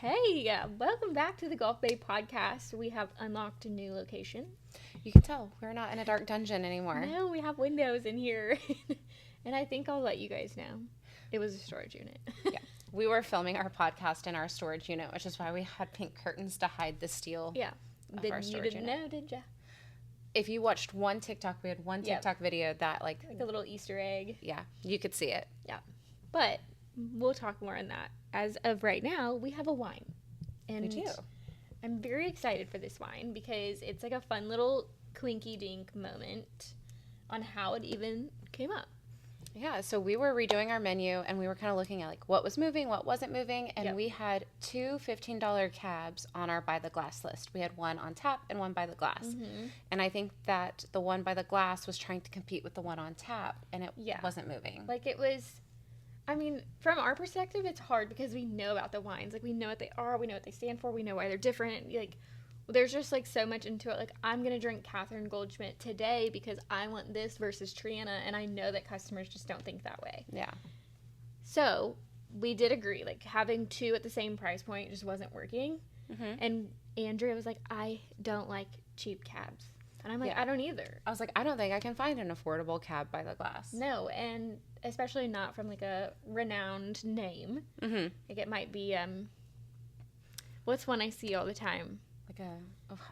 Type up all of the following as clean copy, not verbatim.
Hey, welcome back to the Gulf Bay podcast. We have unlocked a new location. You can tell we're not in a dark dungeon anymore. No, we have windows in here. And I think I'll let you guys know. It was a storage unit. Yeah. We were filming our podcast in our storage unit, which is why we had pink curtains to hide the steel. Yeah. Of our storage didn't unit. know, did ya? If you watched one TikTok, we had one TikTok video that Like a little Easter egg. yeah, you could see it. Yeah. But we'll talk more on that. As of right now, we have a wine. And We do. I'm very excited for this wine because it's like a fun little quinky dink moment on how it even came up. Yeah, so we were redoing our menu and we were kind of looking at like what was moving, what wasn't moving, and we had two $15 cabs on our by the glass list. We had one on tap and one by the glass. Mm-hmm. And I think that the one by the glass was trying to compete with the one on tap and it wasn't moving. Like it was, I mean, from our perspective, it's hard because we know about the wines. Like we know what they are, we know what they stand for, we know why they're different. Like there's just like so much into it. Like I'm going to drink Catherine Goldschmidt today because I want this versus Triana. And I know that customers just don't think that way. Yeah. So we did agree, like having two at the same price point just wasn't working. Mm-hmm. And Andrea was like, I don't like cheap cabs. And I'm like, Yeah. I don't either. I was like, I don't think I can find an affordable cab by the glass. No, and especially not from like a renowned name. Mm-hmm. Like it might be, what's one I see all the time? Like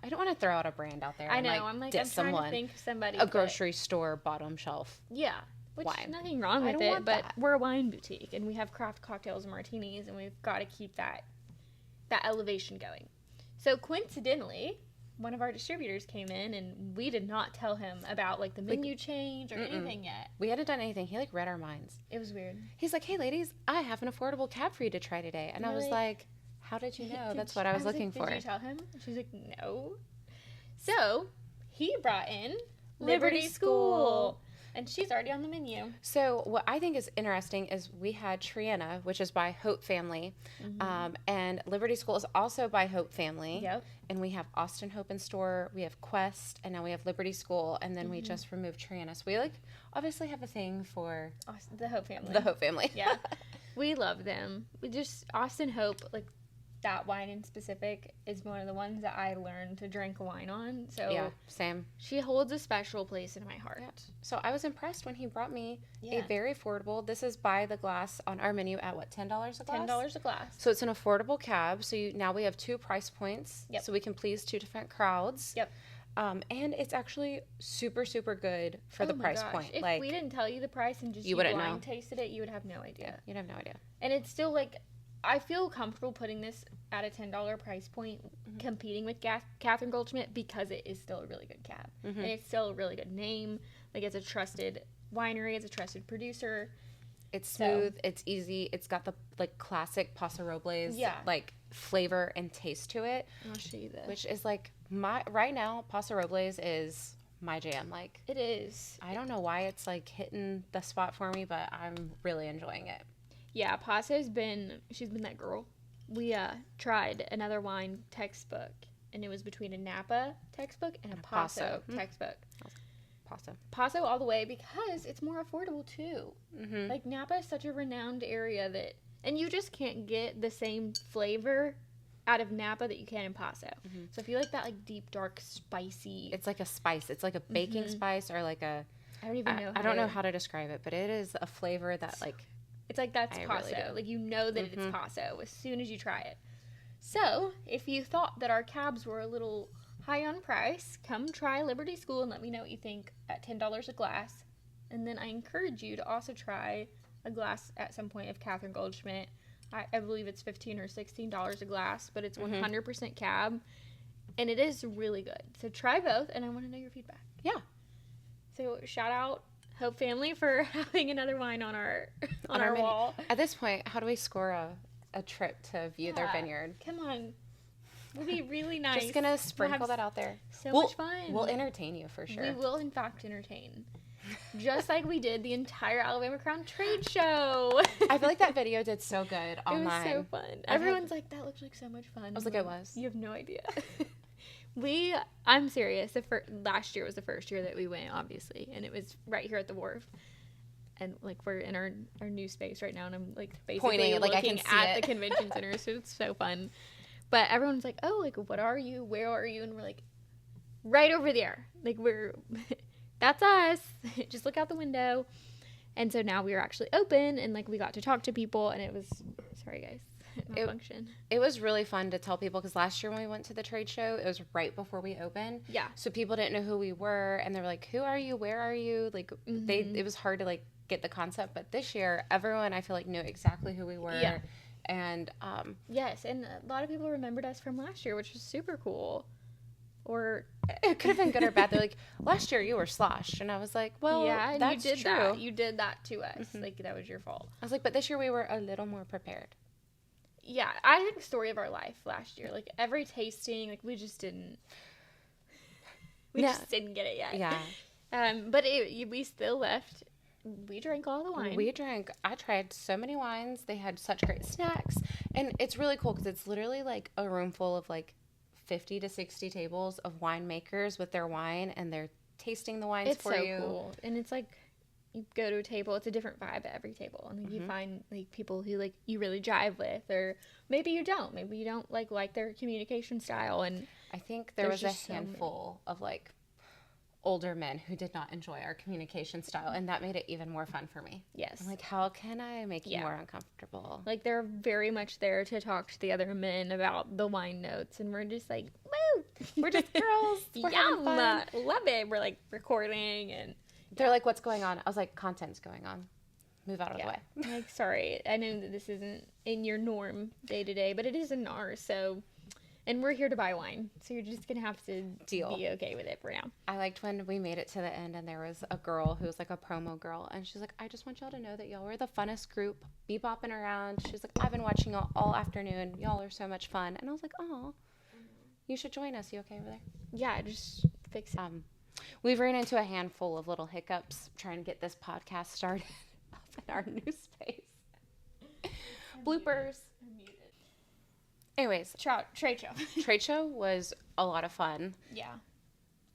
I don't want to throw out a brand out there. I know, I'm I'm diss trying someone. to think of somebody. A grocery store bottom shelf. Yeah, which wine. nothing wrong I with don't it, want but that. we're a wine boutique and we have craft cocktails and martinis and we've got to keep that elevation going. So coincidentally, one of our distributors came in and we did not tell him about like the menu change or anything yet. We hadn't done anything. He like read our minds. It was weird. He's like, hey ladies, I have an affordable cab for you to try today. And I was Really? like, how did you know? That's what I was looking for. Did you tell him? She's like, no. So he brought in Liberty Liberty School. School. And she's already on the menu. So what I think is interesting is we had Triana, which is by Hope Family, and Liberty School is also by Hope Family. Yep. And we have Austin Hope in store, we have Quest, and now we have Liberty School, and then we just removed Triana. So we like obviously have a thing for The Hope family. the Hope Family. Yeah. We love them. We just, Austin Hope, like that wine in specific is one of the ones that I learned to drink wine on. So Yeah, same. she holds a special place in my heart. Yeah. So I was impressed when he brought me Yeah. a very affordable. This is by the glass on our menu at what, $10 a glass? $10 a glass. So it's an affordable cab. So now we have two price points. Yep. So we can please two different crowds. Yep. And it's actually super, super good for the Oh my price gosh. point. If like we didn't tell you the price and just you you wouldn't blind know. tasted it, you would have no idea. You'd have no idea. And it's still like, I feel comfortable putting this at a $10 price point, competing with Catherine Goldschmidt because it is still a really good cab. And it's still a really good name. Like it's a trusted winery, it's a trusted producer. It's smooth. It's easy. It's got the like classic Paso Robles like flavor and taste to it. I'll show you this. Which is like right now Paso Robles is my jam. Like It is. I don't know why it's like hitting the spot for me, but I'm really enjoying it. Yeah, Paso's she's been that girl. We tried another wine textbook, and it was between a Napa textbook and a Paso textbook. Paso. Paso all the way because it's more affordable too. Mm-hmm. Like Napa is such a renowned area and you just can't get the same flavor out of Napa that you can in Paso. So if you like that like deep, dark, spicy, It's like a spice. It's like a baking spice or like a. I don't even know. I don't know how to describe it, but it is a flavor that like. It's like that's I Paso. really do. Like you know that it's Paso as soon as you try it. So if you thought that our cabs were a little high on price, come try Liberty School and let me know what you think at $10 a glass. And then I encourage you to also try a glass at some point of Catherine Goldschmidt. I believe it's $15 or $16 a glass, but it's 100% cab, and it is really good. So try both, and I want to know your feedback. Yeah. So shout out Hope Family for having another wine on our menu. Wall. At this point, how do we score a trip to view their vineyard? Come on. It'll be really nice. Just gonna sprinkle We'll have that out there. So much fun. We'll entertain you for sure. We will, in fact, entertain. Just like we did the entire Alabama Crown Trade Show. I feel like that video did so good online. It was so fun. Everyone's like, that looks like so much fun. I was like, it was. You have no idea. I'm serious. Last year was the first year that we went, obviously, and it was right here at the wharf. and like we're in our new space right now, and I'm like basically pointing, like I looking can see at it. the convention center, so it's so fun. But everyone's like, oh, like what are you? Where are you? And we're like, right over there. Like we're that's us. Just look out the window. And so now we are actually open, and like we got to talk to people, and it was sorry guys. Malfunction. It was really fun to tell people, because last year when we went to the trade show, it was right before we opened. Yeah. So people didn't know who we were, and they were like, who are you? Where are you? Like, it was hard to, like, get the concept. But this year, everyone, I feel like, knew exactly who we were. Yeah. And, yes, and a lot of people remembered us from last year, which was super cool. Or it could have been good or bad. They're like, last year you were sloshed. And I was like, well, yeah, and that's you did true. that. You did that to us. Like, that was your fault. I was like, but this year we were a little more prepared. Yeah, I think story of our life last year. Like, every tasting, like, we just didn't get it yet. Yeah. But we still left. We drank all the wine. I tried so many wines. They had such great snacks. And it's really cool because it's literally like a room full of like 50 to 60 tables of winemakers with their wine, and they're tasting the wines for you. It's so cool. And it's like, you go to a table, it's a different vibe at every table, and like, you find like people who like you really jive with, or maybe you don't like their communication style. And I think there was a handful of like older men who did not enjoy our communication style, and that made it even more fun for me. Yes. I'm like, how can I make you more uncomfortable? Like, they're very much there to talk to the other men about the wine notes, and we're just like, woo, we're just girls, we're having fun. Love it. We're like recording, and they're like, what's going on? I was like, content's going on. Move out of the way. Like, sorry, I know that this isn't in your norm day to day, but it is in ours. So, and we're here to buy wine, so you're just gonna have to be okay with it for now. I liked when we made it to the end, and there was a girl who was like a promo girl, and she's like, I just want y'all to know that y'all were the funnest group, bebopping around. She's like, I've been watching y'all all afternoon. Y'all are so much fun. And I was like, oh, you should join us. You okay over there? Yeah, just fix it. We've ran into a handful of little hiccups trying to get this podcast started up in our new space. Bloopers. Anyways, trade show. Trade show was a lot of fun. Yeah.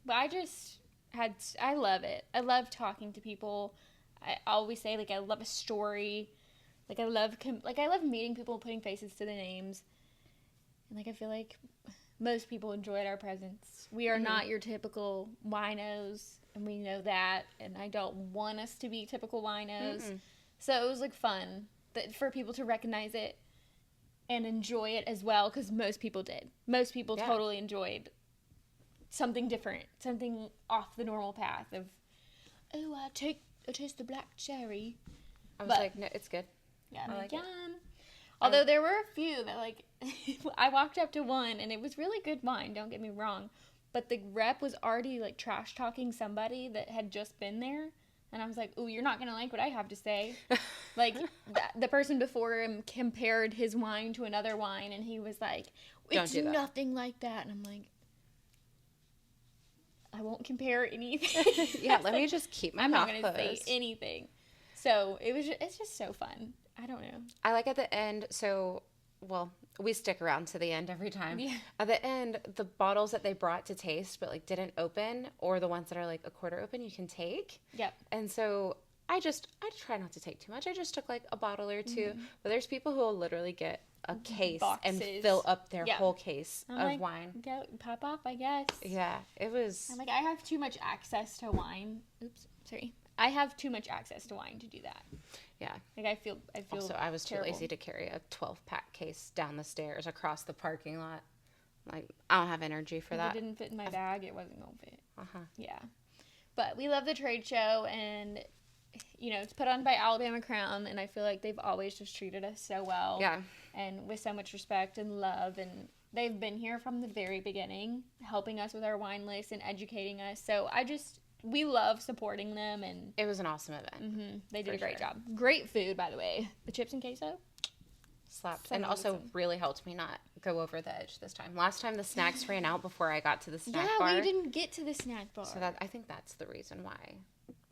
But I love it. I love talking to people. I always say, like, I love a story. Like, I love meeting people, putting faces to the names. And, like, I feel like most people enjoyed our presence. We are not your typical winos, and we know that. And I don't want us to be typical winos. So it was, like, fun for people to recognize it and enjoy it as well, because most people did. Most people totally enjoyed something different, something off the normal path of, oh, I'll taste the black cherry. I was like, no, it's good. Yeah, I'm like, yum. Although there were a few that, like, I walked up to one, and it was really good wine, don't get me wrong, but the rep was already, like, trash-talking somebody that had just been there. And I was like, ooh, you're not going to like what I have to say. Like, the person before him compared his wine to another wine, and he was like, it's nothing like that. And I'm like, I won't compare anything. Yeah, let me just keep my mouth closed. I'm not going to say anything. So it's just so fun. I don't know. I like at the end, we stick around to the end every time. Yeah. At the end, the bottles that they brought to taste but like didn't open, or the ones that are like a quarter open, you can take. Yep. And so I try not to take too much. I just took like a bottle or two. But there's people who will literally get a case and fill up their whole case of wine. Go pop off, I guess. Yeah, it was. I'm like, I have too much access to wine. Oops, sorry. I have too much access to wine to do that. Yeah. Like, I feel Also, I was terrible. too lazy to carry a 12-pack case down the stairs across the parking lot. Like, I don't have energy for that. If it didn't fit in my bag, it wasn't going to fit. Uh-huh. Yeah. But we love the trade show, and, you know, it's put on by Alabama Crown, and I feel like they've always just treated us so well. Yeah. And with so much respect and love, and they've been here from the very beginning, helping us with our wine list and educating us. So we love supporting them, and it was an awesome event. They did a great job. Great food, by the way. The chips and queso slapped, and also really helped me not go over the edge this time. Last time the snacks ran out before I got to the snack bar. Yeah, we didn't get to the snack bar. So I think that's the reason why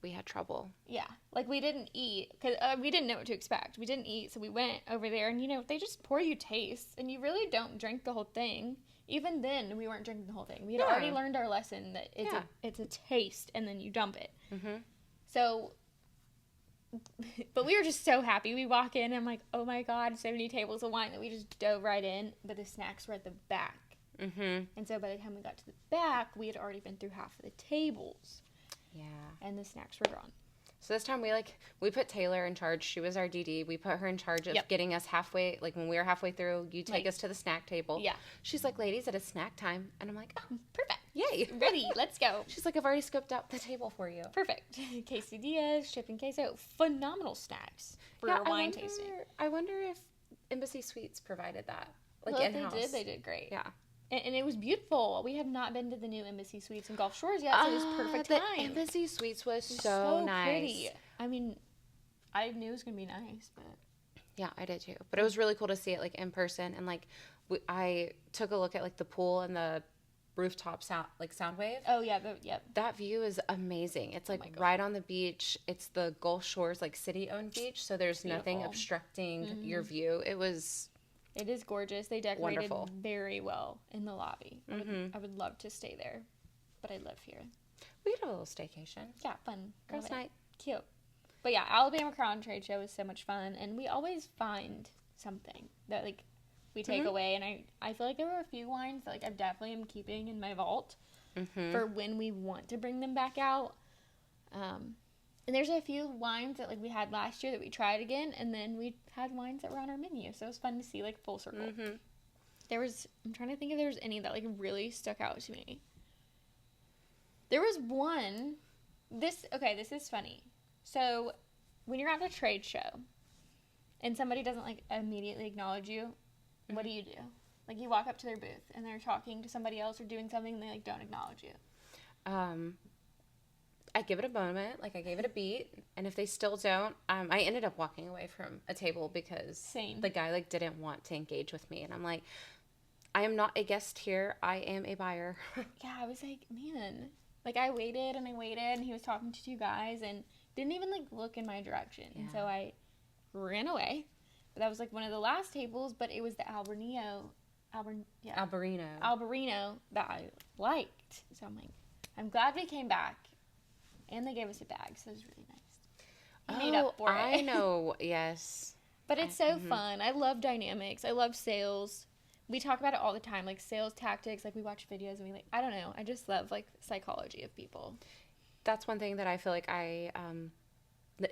we had trouble. Yeah, like we didn't eat because we didn't know what to expect. We didn't eat, so we went over there, and you know they just pour you taste, and you really don't drink the whole thing. Even then, we weren't drinking the whole thing. We had already learned our lesson that it's a taste, and then you dump it. So But we were just so happy. We walk in, and I'm like, oh my God, so many tables of wine that we just dove right in. But the snacks were at the back. Mm-hmm. And so by the time we got to the back, we had already been through half of the tables. Yeah. And the snacks were gone. So this time we put Taylor in charge. She was our DD. We put her in charge of getting us halfway. Like when we were halfway through, you take us to the snack table. Yeah. She's like, ladies, it is snack time. And I'm like, oh, perfect. Yay. Ready. Let's go. She's like, I've already scoped out the table for you. Perfect. Quesadillas, chicken queso. Phenomenal snacks for a wine tasting. I wonder if Embassy Suites provided that. Like well, in-house. If they did great. Yeah. And it was beautiful. We have not been to the new Embassy Suites in Gulf Shores yet, so it was perfect time. The Embassy Suites was so nice. Pretty. I mean, I knew it was going to be nice, but... Yeah, I did too. But it was really cool to see it, like, in person. And, like, I took a look at, like, the pool and the rooftop sound wave. Oh, yeah. That view is amazing. It's, like, right on the beach. It's the Gulf Shores, like, city-owned beach, so there's nothing obstructing your view. It is gorgeous. They decorated very well in the lobby. I would love to stay there, but I live here. We had a little staycation. Yeah, fun. Girls' night. Cute. But yeah, Alabama Crown Trade Show is so much fun, and we always find something that, like, we take away. And I feel like there were a few wines that, like, I definitely am keeping in my vault for when we want to bring them back out. And there's a few wines that, like, we had last year that we tried again, and then we had wines that were on our menu. So it was fun to see, like, full circle. I'm trying to think if there was any that, like, really stuck out to me. There was one. This is funny. So when you're at a trade show and somebody doesn't, like, immediately acknowledge you, what do you do? Like, you walk up to their booth and they're talking to somebody else or doing something and they, like, don't acknowledge you. I give it a moment, like I gave it a beat, and if they still don't, I ended up walking away from a table because the guy, like, didn't want to engage with me, and I'm like, I am not a guest here, I am a buyer. Yeah, I was like, man, like, I waited, and he was talking to two guys, and didn't even, like, look in my direction, and so I ran away, but that was, like, one of the last tables, but it was the Albarino that I liked, so I'm like, I'm glad we came back. And they gave us a bag, so it was really nice. Made up for it. I know, yes. But it's so fun. I love dynamics. I love sales. We talk about it all the time, like sales tactics. Like, we watch videos and we, like, I don't know. I just love, like, psychology of people. That's one thing that I feel like I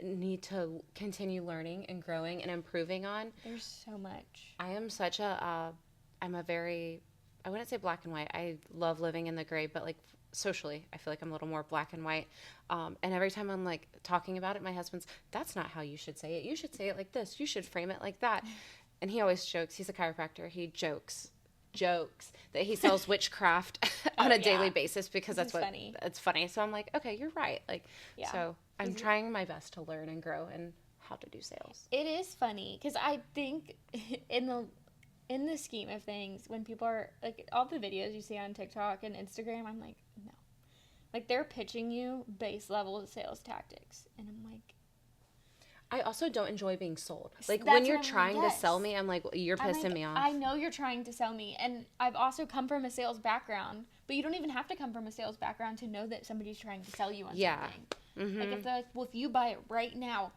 need to continue learning and growing and improving on. There's so much. I am such I'm a very, I wouldn't say black and white. I love living in the gray, but, like, socially, I feel like I'm a little more black and white. And every time I'm, like, talking about it, my husband's, that's not how you should say it. You should say it like this. You should frame it like that. And he always jokes. He's a chiropractor. He jokes that he sells witchcraft on a daily basis because that's what funny. It's funny. So I'm like, okay, you're right. Like, so I'm trying my best to learn and grow and how to do sales. It is funny because I think in the scheme of things, when people are, like, all the videos you see on TikTok and Instagram, I'm like, no. Like, they're pitching you base level sales tactics. And I'm like... I also don't enjoy being sold. Like, when you're trying to sell me, I'm like, you're pissing me off. I know you're trying to sell me. And I've also come from a sales background. But you don't even have to come from a sales background to know that somebody's trying to sell you on something. Like, if they're like, well, if you buy it right now,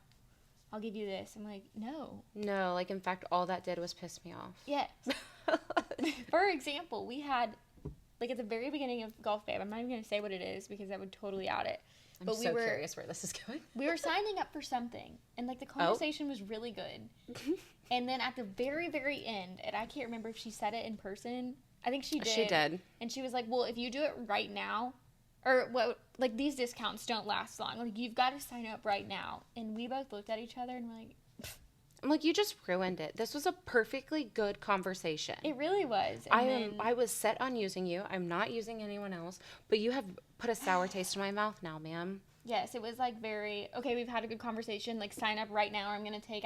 I'll give you this. I'm like, no. No, like, in fact, all that did was piss me off. Yes. For example, we had, like, at the very beginning of Golf Babe, I'm not even going to say what it is because that would totally out it. But we were curious where this is going. We were signing up for something, and, like, the conversation was really good. And then at the very, very end, and I can't remember if she said it in person. I think she did. She did. And she was like, well, if you do it right now, or what, like, these discounts don't last long. Like, you've got to sign up right now. And we both looked at each other and were like... I'm like, you just ruined it. This was a perfectly good conversation. It really was. I was set on using you. I'm not using anyone else. But you have put a sour taste in my mouth now, ma'am. Yes, it was, like, very, okay, we've had a good conversation. Like, sign up right now or I'm going to take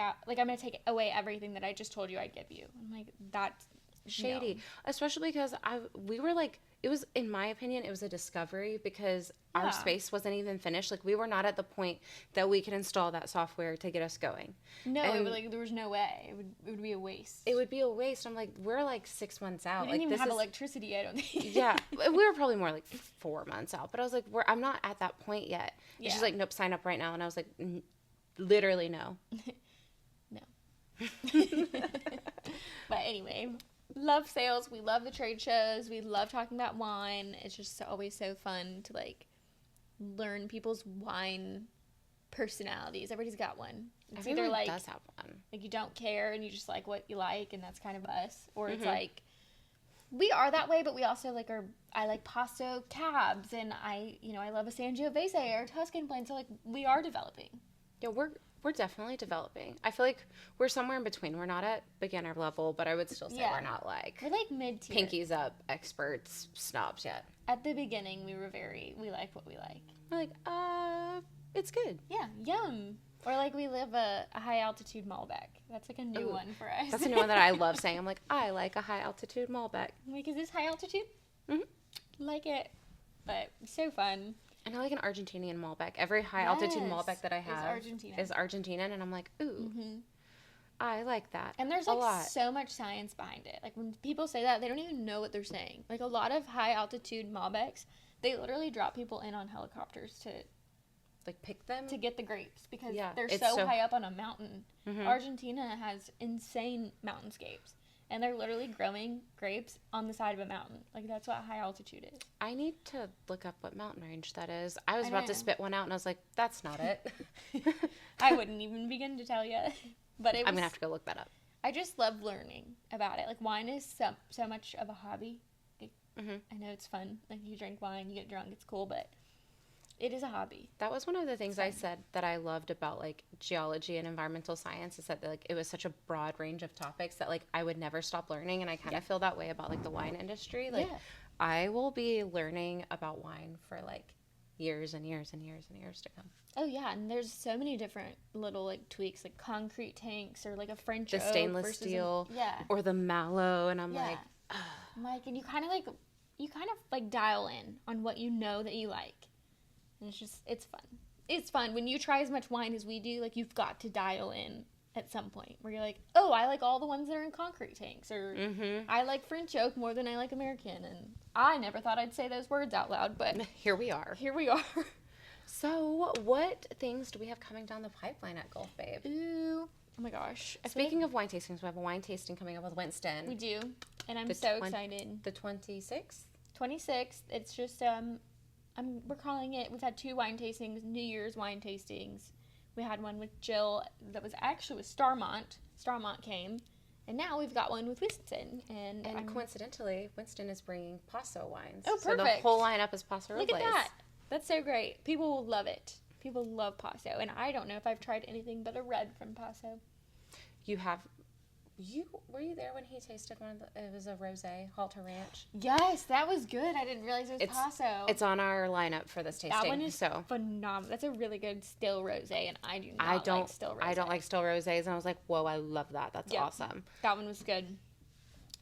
away everything that I just told you I'd give you. I'm like, that's shady. No. Especially because we were, like, it was, in my opinion, it was a discovery because our space wasn't even finished. Like, we were not at the point that we could install that software to get us going. No, it was, like, there was no way. It would be a waste. It would be a waste. I'm like, we're, like, 6 months out. We didn't even have electricity, I don't think. Yeah. We were probably more like 4 months out. But I was like, I'm not at that point yet. And she's like, nope, sign up right now. And I was like, Literally no. No. But anyway, love sales. We love the trade shows. We love talking about wine. It's just always so fun to like learn people's wine personalities. Everybody's got one. It's Everyone either like does have one. like you don't care and you just like what you like, and that's kind of us, or it's like we are that way, but we also like I like Pasto cabs, and I love a Sangiovese or a Tuscan blend. So like we are developing. Yeah, we're definitely developing. I feel like we're somewhere in between. We're not at beginner level, but I would still say we're not like We're like mid-tier. pinkies up experts snobs yet. At the beginning, we like what we like. We're like, it's good. Yeah, yum. Or like we live a high altitude Malbec. That's like a new one for us. That's a new one that I love saying. I'm like, I like a high altitude Malbec. I'm like, is this high altitude? Mm-hmm. Like it. But so fun. And I like an Argentinian Malbec. Every high altitude Malbec that I have is Argentinian. And I'm like, ooh, I like that. And there's like so much science behind it. Like when people say that, they don't even know what they're saying. Like a lot of high altitude Malbecs, they literally drop people in on helicopters to like pick them to get the grapes because they're it's so high up on a mountain. Argentina has insane mountainscapes, and they're literally growing grapes on the side of a mountain. Like that's what high altitude is. I need to look up what mountain range that is. I was about to spit one out, and I was like, that's not it. I wouldn't even begin to tell you, but I'm gonna have to go look that up. I just love learning about it. Like wine is so much of a hobby. Like, I know it's fun. Like you drink wine, you get drunk, it's cool, but it is a hobby. That was one of the things I said that I loved about like geology and environmental science, is that like it was such a broad range of topics that like I would never stop learning. And I kind of feel that way about like the wine industry. Like I will be learning about wine for like years and years and years and years to come. Oh yeah, and there's so many different little like tweaks, like concrete tanks or like a French the oak stainless steel, or the mallow, and I'm like, and you kind of like dial in on what you know that you like. And it's fun. It's fun. When you try as much wine as we do, like, you've got to dial in at some point where you're like, oh, I like all the ones that are in concrete tanks, or I like French oak more than I like American. And I never thought I'd say those words out loud, but here we are. Here we are. So what things do we have coming down the pipeline at Gulf Babe? Ooh. Oh my gosh. Speaking of wine tastings, we have a wine tasting coming up with Winston. We do. And I'm so excited. The 26th? 26th. It's just, we're calling it, we've had 2 wine tastings, New Year's wine tastings. We had one with Jill that was actually with Starmont. Starmont came. And now we've got one with Winston. And coincidentally, Winston is bringing Paso wines. Oh, perfect. So the whole lineup is Paso Robles. Look at that. That's so great. People will love it. People love Paso. And I don't know if I've tried anything but a red from Paso. Were you there when he tasted one of it was a rosé, Halter Ranch? Yes, that was good. I didn't realize it was Paso. It's on our lineup for this tasting. That one is phenomenal. That's a really good still rosé, and I don't like still rosé. I don't like still rosés, and I was like, whoa, I love that. That's awesome. That one was good.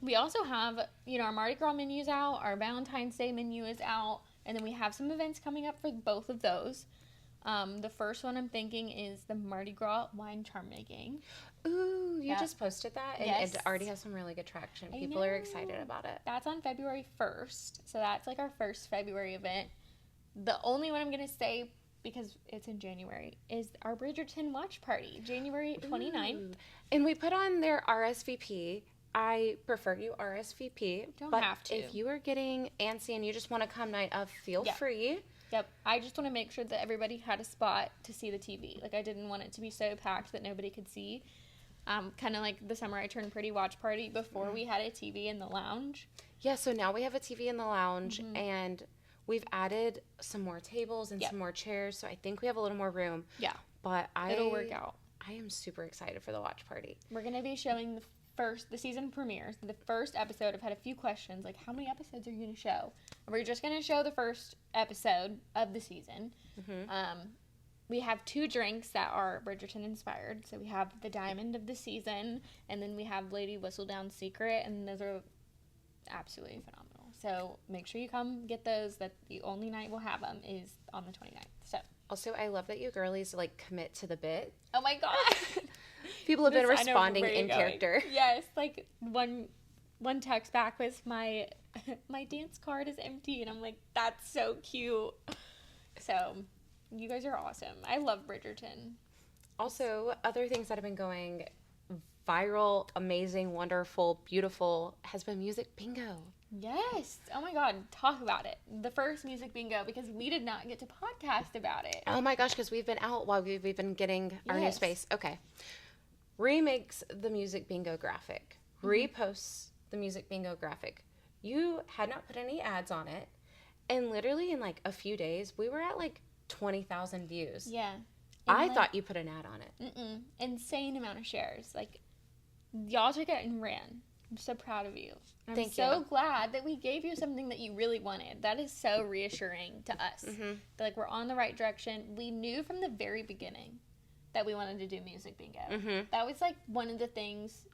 We also have, our Mardi Gras menu's out, our Valentine's Day menu is out, and then we have some events coming up for both of those. The first one I'm thinking is the Mardi Gras wine charm making. Ooh, you just posted that? And it already has some really good traction. People are excited about it. That's on February 1st. So that's like our first February event. The only one I'm going to say, because it's in January, is our Bridgerton watch party, January 29th. Ooh. And we put on their RSVP. I prefer you RSVP. Don't have to. If you are getting antsy and you just want to come night of, feel free. Yep. I just want to make sure that everybody had a spot to see the TV. Like, I didn't want it to be so packed that nobody could see. Kind of like the Summer I Turned Pretty watch party before we had a TV in the lounge. Yeah, so now we have a TV in the lounge, and we've added some more tables and some more chairs, so I think we have a little more room. Yeah. But it'll work out. I am super excited for the watch party. We're going to be showing the season premiere. So the first episode, I've had a few questions, like, how many episodes are you going to show? And we're just going to show the first episode of the season. We have 2 drinks that are Bridgerton inspired. So we have the Diamond of the Season, and then we have Lady Whistledown Secret, and those are absolutely phenomenal. So make sure you come get those. That the only night we'll have them is on the 29th. So also, I love that you girlies like commit to the bit. Oh my god. People have been responding in character. Yes, like one text back was my dance card is empty, and I'm like, that's so cute. So you guys are awesome. I love Bridgerton. Also, other things that have been going viral, amazing, wonderful, beautiful has been music bingo. Yes. Oh my God. Talk about it. The first music bingo, because we did not get to podcast about it. Oh my gosh, because we've been out while we've been getting our new Yes. space. Okay. Remakes the music bingo graphic, reposts the music bingo graphic. You had not put any ads on it. And literally in like a few days, we were at like 20,000 views. Yeah. I thought you put an ad on it. Insane amount of shares. Like, y'all took it and ran. I'm so proud of you. I'm Thank you. so glad that we gave you something that you really wanted. That is so reassuring to us. That, like, we're on the right direction. We knew from the very beginning that we wanted to do music bingo. That was like one of the things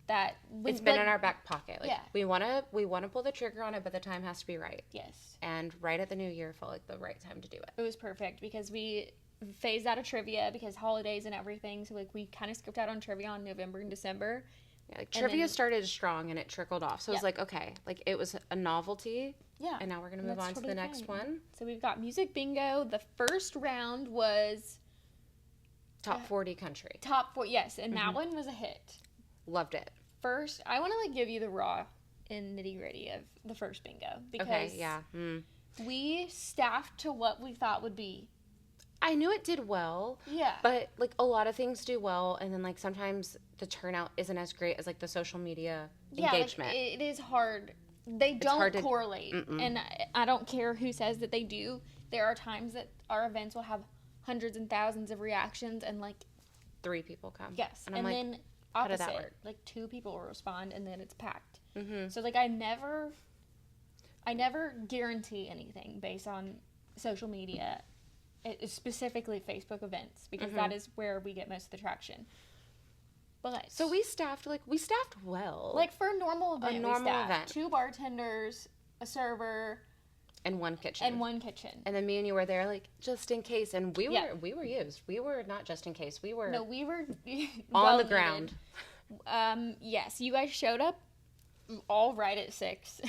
that it's been in our back pocket. Like, yeah. we want to pull the trigger on it, but the time has to be right. Yes. And right at the new year felt like the right time to do it. It was perfect because we phased out of trivia because holidays and everything. So like we kind of skipped out on trivia in November and December. Yeah, like trivia started strong and it trickled off. So it was like, okay, like it was a novelty. Yeah. And now we're going to move on to the next one. So we've got music bingo. The first round was Top 40 country. Top 4, yes. And that one was a hit. Loved it. First, I want to like give you the raw and nitty gritty of the first bingo. Because we staffed to what we thought would be. I knew it did well. Yeah. But like a lot of things do well. And then like sometimes the turnout isn't as great as like the social media engagement. Like, it is hard. They don't correlate. And I don't care who says that they do. There are times that our events will have hundreds and thousands of reactions and like 3 people come. Yes. And I'm like, then how did opposite, that work? like 2 people will respond and then it's packed. So like I never guarantee anything based on social media, specifically Facebook events, because that is where we get most of the traction. But so we staffed well. Like for a normal event, a normal we staffed event. 2 bartenders, a server, and 1 kitchen. And then me and you were there, like, just in case. And we were used. We were not just in case. We were on the ground. Yes, you guys showed up all right at 6.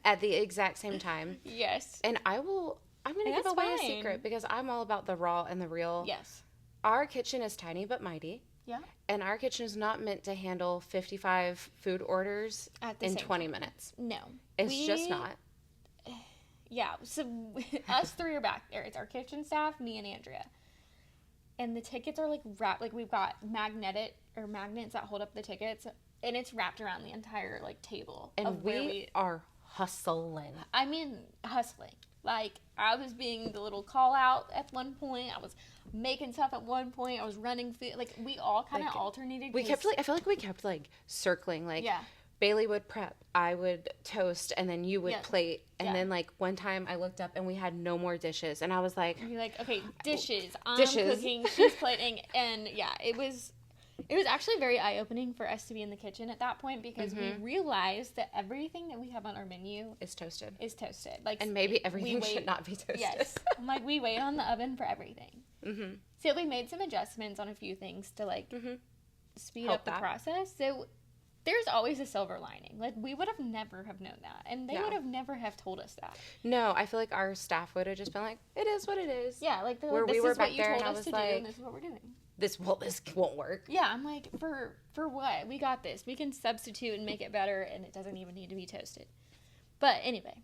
At the exact same time. Yes. And I'm going to give away a secret because I'm all about the raw and the real. Yes. Our kitchen is tiny but mighty. Yeah. And our kitchen is not meant to handle 55 food orders in 20 minutes. No. It's just not. Yeah, so us 3 are back there. It's our kitchen staff, me and Andrea. And the tickets are like wrapped, like we've got magnets that hold up the tickets, and it's wrapped around the entire like table. And we are hustling. I mean, hustling. Like, I was being the little call out at one point. I was making stuff at one point. I was running food. Like, we all kind of alternated. I feel like we kept like circling. Like, Bailey would prep, I would toast, and then you would plate. And then, like, one time I looked up and we had no more dishes. And I was like... You're like, okay, dishes. I'm cooking, she's plating. And, it was actually very eye-opening for us to be in the kitchen at that point because we realized that everything that we have on our menu... is toasted. Like, and maybe everything should not be toasted. Yes. I'm like, we wait on the oven for everything. So we made some adjustments on a few things to, like, speed up the process. So... there's always a silver lining. Like, we would have never have known that. And they would have never have told us that. No, I feel like our staff would have just been like, it is what it is. Yeah, like, this we were is back what you there told and us I was to like, do, and this is what we're doing. This won't work. Yeah, I'm like, for what? We got this. We can substitute and make it better, and it doesn't even need to be toasted. But anyway,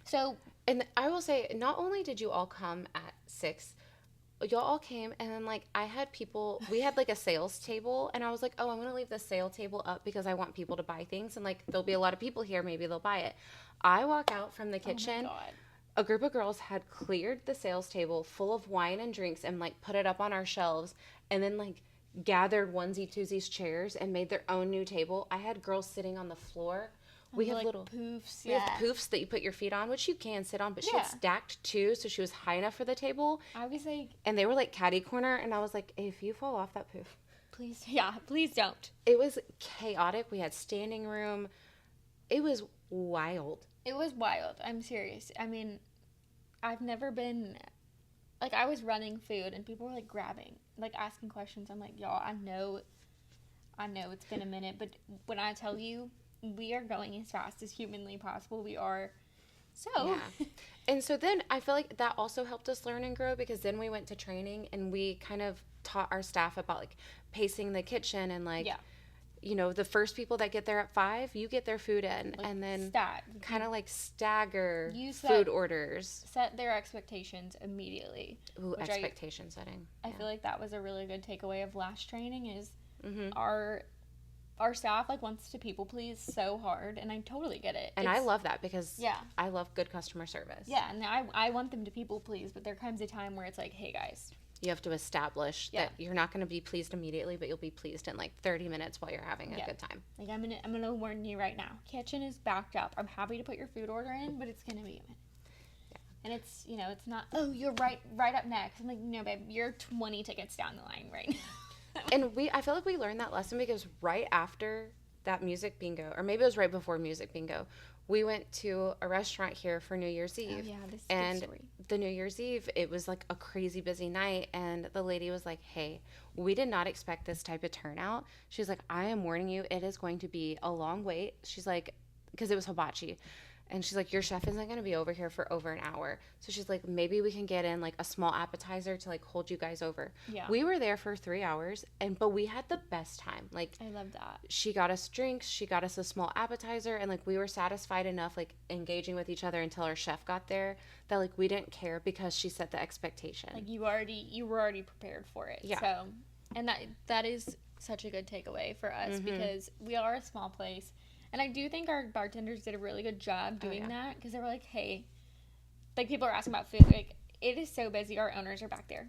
so... and I will say, not only did you all come at 6... y'all all came, and then, like, we had, like, a sales table, and I was like, oh, I'm going to leave the sale table up because I want people to buy things, and, like, there'll be a lot of people here, maybe they'll buy it. I walk out from the kitchen, a group of girls had cleared the sales table full of wine and drinks and, like, put it up on our shelves, and then, like, gathered onesie-twosies chairs and made their own new table. I had girls sitting on the floor. We have like little poofs. We have poofs that you put your feet on, which you can sit on, but she had stacked too, so she was high enough for the table. I was like, and they were like catty corner, and I was like, if you fall off that poof, please don't. It was chaotic. We had standing room. It was wild. It was wild. I'm serious. I mean, I've never been like, I was running food and people were like grabbing, like asking questions. I'm like, y'all, I know it's been a minute, but when I tell you, we are going as fast as humanly possible. We are So, Yeah. And so then I feel like that also helped us learn and grow, because then we went to training and we kind of taught our staff about like pacing the kitchen and like, yeah, the first people that get there at 5, you get their food in, like and then stat. kind of like stagger You food orders. set their expectations immediately. Ooh, which expectation setting. I feel like that was a really good takeaway of last training is Mm-hmm. our staff like wants to people please so hard, and I totally get it. And I love that, because Yeah. I love good customer service. Yeah, and I want them to people please, but there comes a time where it's like, hey guys, You have to establish Yeah. that you're not going to be pleased immediately, but you'll be pleased in like 30 minutes while you're having a Yeah. good time. like I'm gonna warn you right now. Kitchen is backed up. I'm happy to put your food order in, but it's gonna be a minute. Yeah. And it's it's not, oh, you're right up next. I'm like, no babe, you're 20 tickets down the line right now. And I feel like we learned that lesson because right after that music bingo, or maybe it was right before music bingo, we went to a restaurant here for New Year's Eve. Oh, yeah, this is and a good story. the New Year's Eve, it was like a crazy busy night, and the lady was like, hey, we did not expect this type of turnout. She's like, I am warning you, it is going to be a long wait. She's like, because it was hibachi. And she's like, your chef isn't going to be over here for over an hour. So she's like, maybe we can get in like a small appetizer to like hold you guys over. Yeah. We were there for 3 hours, but we had the best time. Like, I love that. she got us drinks, she got us a small appetizer, and like we were satisfied enough like engaging with each other until our chef got there that like we didn't care, because she set the expectation. Like you were already prepared for it. Yeah. So, and that is such a good takeaway for us because we are a small place. And I do think our bartenders did a really good job doing that, because they were like, hey, like people are asking about food. Like, it is so busy. Our owners are back there.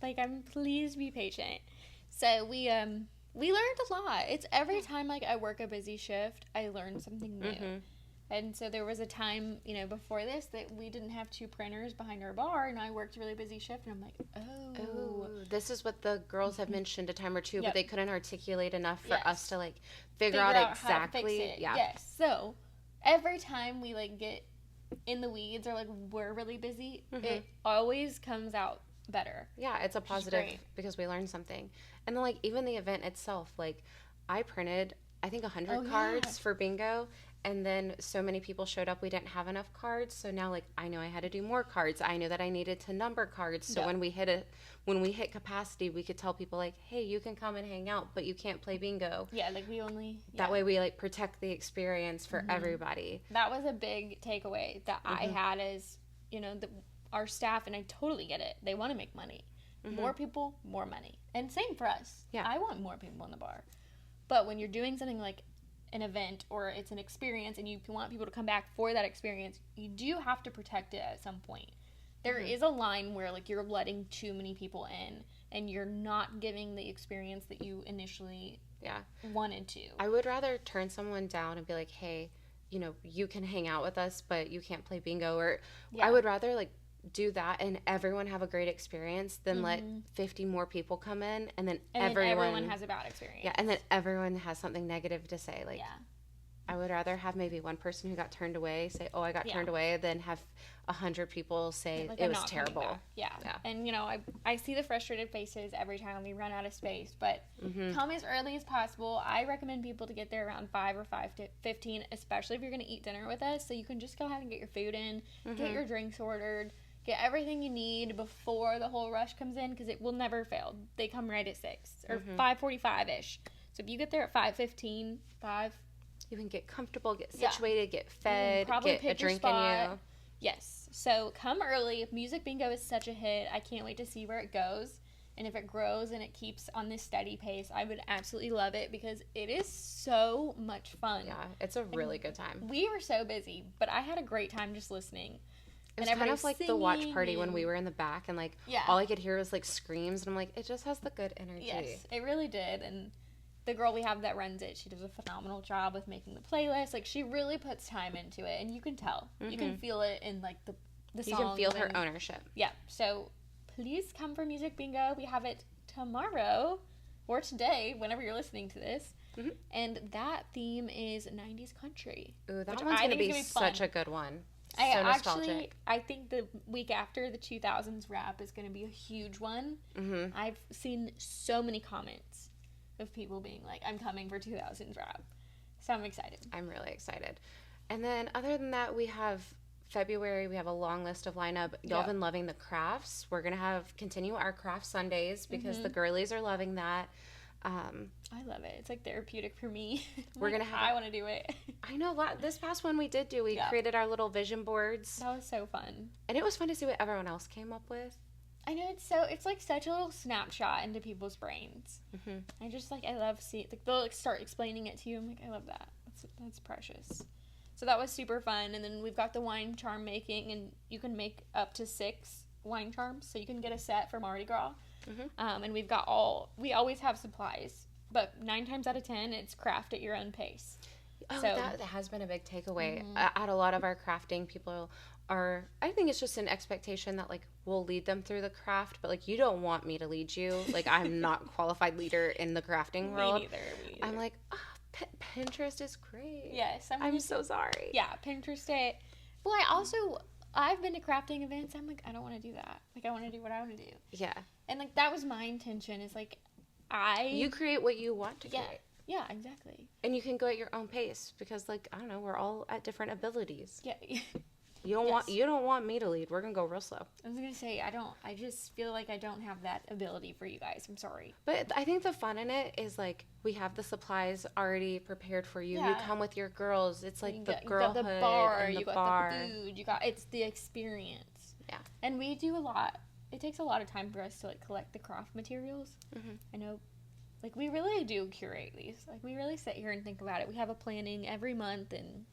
Like, please be patient. So we learned a lot. It's every time like I work a busy shift, I learn something new. And so there was a time, before this that we didn't have 2 printers behind our bar, and I worked a really busy shift, and I'm like, oh. This is what the girls have mentioned a time or two, but they couldn't articulate enough for Yes. us to like figure out exactly. how to fix it. Yeah. Yes. So every time we like get in the weeds or like we're really busy, it always comes out better. Yeah, it's a positive great. because we learned something. And then like even the event itself, like I printed I think 100 Oh, yeah. cards for bingo, and then so many people showed up we didn't have enough cards, so now like I know I had to do more cards. I knew that I needed to number cards, so Yeah. when we hit capacity, we could tell people like, hey, you can come and hang out, but you can't play bingo. Yeah, like we only That way we like protect the experience for everybody. that was a big takeaway that I had is, our staff, and I totally get it. They want to make money. More people, more money. And same for us. Yeah. I want more people in the bar. But when you're doing something like an event or it's an experience and you want people to come back for that experience, you do have to protect it at some point. There is a line where like you're letting too many people in and you're not giving the experience that you initially wanted to. I would rather turn someone down and be like, hey, you can hang out with us, but you can't play bingo. Or I would rather like do that and everyone have a great experience than let 50 more people come in and then everyone has a bad experience. Yeah, and then everyone has something negative to say. Like, Yeah. I would rather have maybe one person who got turned away say, oh, I got turned away, than have 100 people say Like, it I'm was not coming terrible. back. Yeah. Yeah. And, I see the frustrated faces every time we run out of space, but come as early as possible. I recommend people to get there around 5 or 5:15, especially if you're going to eat dinner with us, so you can just go ahead and get your food in, get your drinks ordered, get everything you need before the whole rush comes in, because it will never fail. They come right at 6 or 5:45-ish. So if you get there at 5:15, You can get comfortable, get situated, get fed, probably get a pick your drink in spot. you. Yes. So come early. Music bingo is such a hit. I can't wait to see where it goes. And if it grows and it keeps on this steady pace, I would absolutely love it because it is so much fun. Yeah, it's a really good time. We were so busy, but I had a great time just listening. It was kind of like the watch party when we were in the back and like all I could hear was like screams, and I'm like, it just has the good energy. Yes, it really did. And the girl we have that runs it, she does a phenomenal job with making the playlist. Like, she really puts time into it, and you can tell. You can feel it in like the songs. You can feel her ownership. Yeah. So please come for Music Bingo. We have it tomorrow or today, whenever you're listening to this. And that theme is 90s country. Ooh, that one's going to be such a good one. So nostalgic. I think the week after, the 2000s rap is going to be a huge one. I've seen so many comments of people being like, I'm coming for 2000s rap. So I'm excited. I'm really excited. And then other than that, we have February. We have a long list of lineup. Y'all have Yep. been loving the crafts. We're gonna continue our craft Sundays because the girlies are loving that. I love it. It's like therapeutic for me. We're gonna have I want to do it. I know this past one we Yeah. created our little vision boards, That was so fun. and it was fun to see what everyone else came up with. I know it's like such a little snapshot into people's brains. I just I love seeing like they'll start explaining it to you. I'm like I love that. That's precious. So that was super fun. And then we've got the wine charm making, and you can make up to 6 wine charms, so you can get a set for Mardi Gras. And we always have supplies, but 9 times out of 10 it's craft at your own pace. Oh, So- that has been a big takeaway. At a lot of our crafting, people are, I think it's just an expectation that, like, we'll lead them through the craft, but, like, you don't want me to lead you. Like, I'm not a qualified leader in the crafting world. Me neither. I'm like, Pinterest is great. Yes, I'm so sorry. Yeah, Pinterest it. Well, I've been to crafting events. I'm like, I don't want to do that. Like, I want to do what I want to do. Yeah. And, like, that was my intention is, like, You create what you want to create. Yeah, exactly. And you can go at your own pace because, like, I don't know, we're all at different abilities. Yeah. You don't want me to lead. We're gonna go real slow. I was gonna say I just feel like I don't have that ability for you guys. I'm sorry. But I think the fun in it is like we have the supplies already prepared for you. You Yeah. come with your girls. It's like You the got girlhood the bar, and the you got bar. the food, it's the experience. Yeah. And we do a lot. It takes a lot of time for us to like collect the craft materials. I know, like we really do curate these. Like we really sit here and think about it. We have a planning every month, and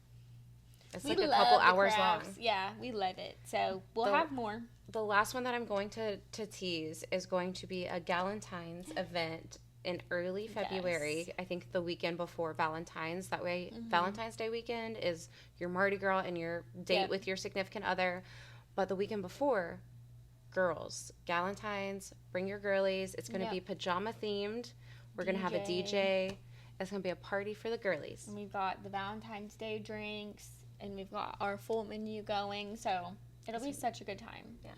It's we like a love couple the hours long. crafts. Yeah, we love it. So we'll The- have more. The last one that I'm going to tease is going to be a Galentine's event in early February. Yes. I think the weekend before Valentine's. That way, Valentine's Day weekend is your Mardi Gras and your date with your significant other. But the weekend before, girls, Galentine's, bring your girlies. It's going to be pajama themed. We're going to have a DJ. It's going to be a party for the girlies. And we've got the Valentine's Day drinks, and we've got our full menu going. So it'll be such a good time. Yeah.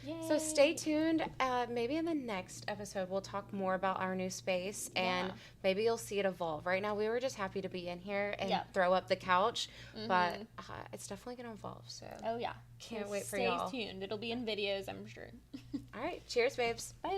Yay. So stay tuned. Maybe in the next episode, we'll talk more about our new space, and maybe you'll see it evolve. Right now, we were just happy to be in here and throw up the couch, but it's definitely going to evolve. So Oh, yeah. Can't So wait for y'all. Stay tuned. It'll be in videos, I'm sure. All right. Cheers, babes. Bye.